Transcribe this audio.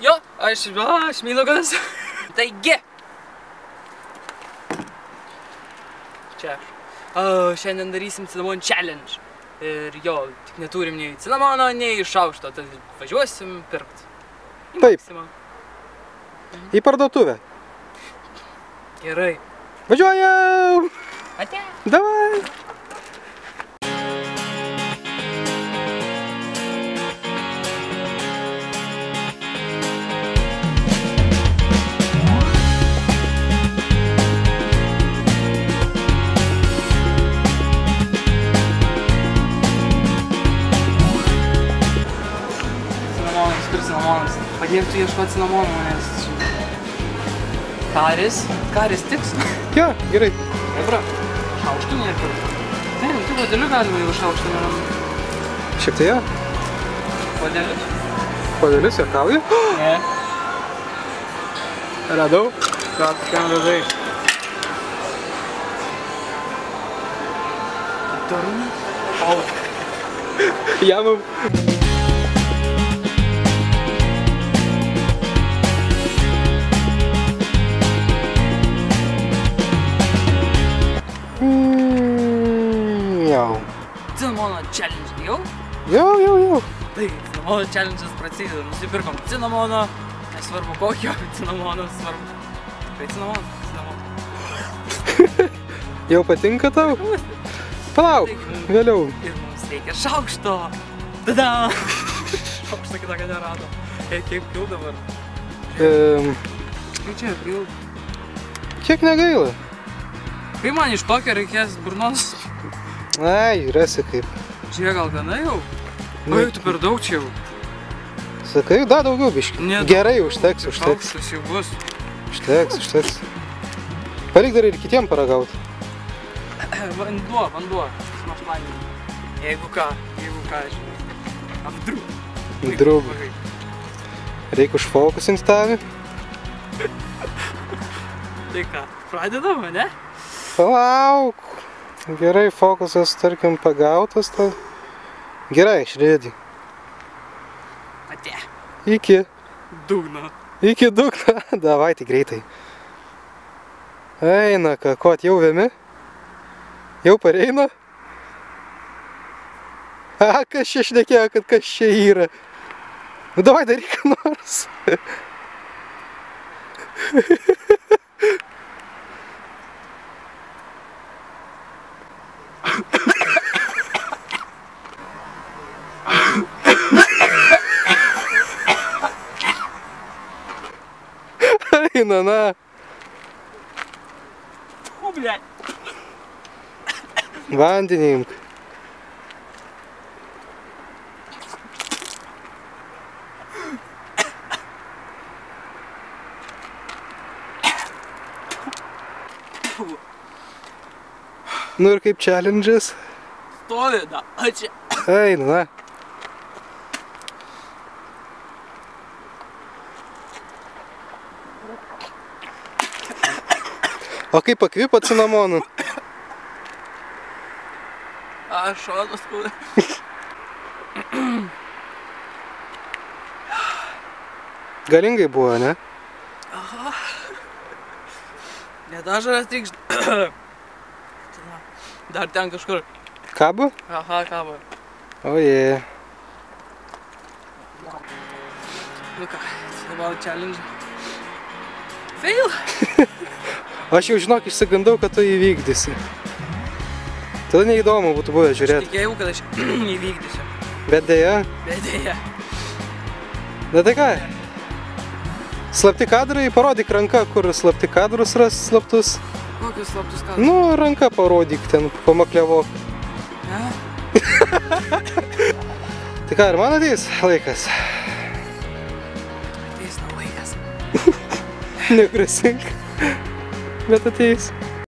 Jo, aš Mindaugas. Taigi. Čia. Šiandien darysim cinamon challenge. Ir jo, tik neturim nei cinamono, nei šaukšto, tad važiuosim pirkt. Taip. Į parduotuvę. Gerai. Važiuojam! Ate. Davai! Cinamonas. Padėtų ieškoti cinamono, nes karis tiks. Jo, gerai. Ebra, šaukštų nėra. Ne, tu podeliu galima jau šaukštą neram. Šiek tai jo. Podelius? Podelius juokauji? Ne. Radau. Ką ten radai? Darūn? Au. Jamam. Cinamono challenge jau? Jau. Tai, cinamono challenge'as prasideda. Nusipirkom cinamono, nesvarbu kokio cinamono, svarbu. Tai cinamono. Jau patinka tau? Palauk, vėliau. Ir mums reikia šaukšto. Tada! Šaukšto kitokio nerado. Kaip pil dabar? Kaip čia pil? Kiek negaila? Kaip man iš tokio reikės burnos? Ai, rasi kaip. Čia gal gana jau? Oi, tu per daug čia jau. Sakai, da daugiau biškį. Gerai, užteks. Šaukštas jau bus. Užteks. Palik dar ir kitiem paragauti. Vanduo. Smašlaninį. Jeigu ką, žinai. Apdrūb. Drūb. Reikia užfokusinti tavį. Tai ką, pradedam, ne? Palauk. Gerai, fokusas, tarkim, pagautas. Gerai, išrėdi. Ate. Iki dugno. Davai, tai greitai. Eina, ko, jau vėmi? Jau pareina? Kas čia šnekėjo, kad kas čia yra? Nu, davai, daryk ką nors. Eina, na. O, blėt. Vandenį imk. Nu ir kaip challenge'as? Stovi, da. Ačiū. Eina, na. O kaip pakvipo cinamonu? Aš šonas kūdė. Galingai buvo, ne? Aha. Nedažaras trykš. Dar ten kažkur. Kabo? Aha, kabo. Oje. Nu ką, cinamono challenge. Fail! Aš jau žinok, išsigandau, kad tu įvykdysi. Tada neįdomu būtų buvę žiūrėti. Aš tikėjau, kad aš įvykdysiu. Bet deja. Na tai ką? Slapti kadrai, parodyk ranką, kur slapti kadrus ras slaptus. Kokius slaptus kadrus? Nu, ranką parodyk ten, pamaklevok. Ne? Tai ką, ir man ateis laikas? Ateis na laikas. Negrasink, bet ateis.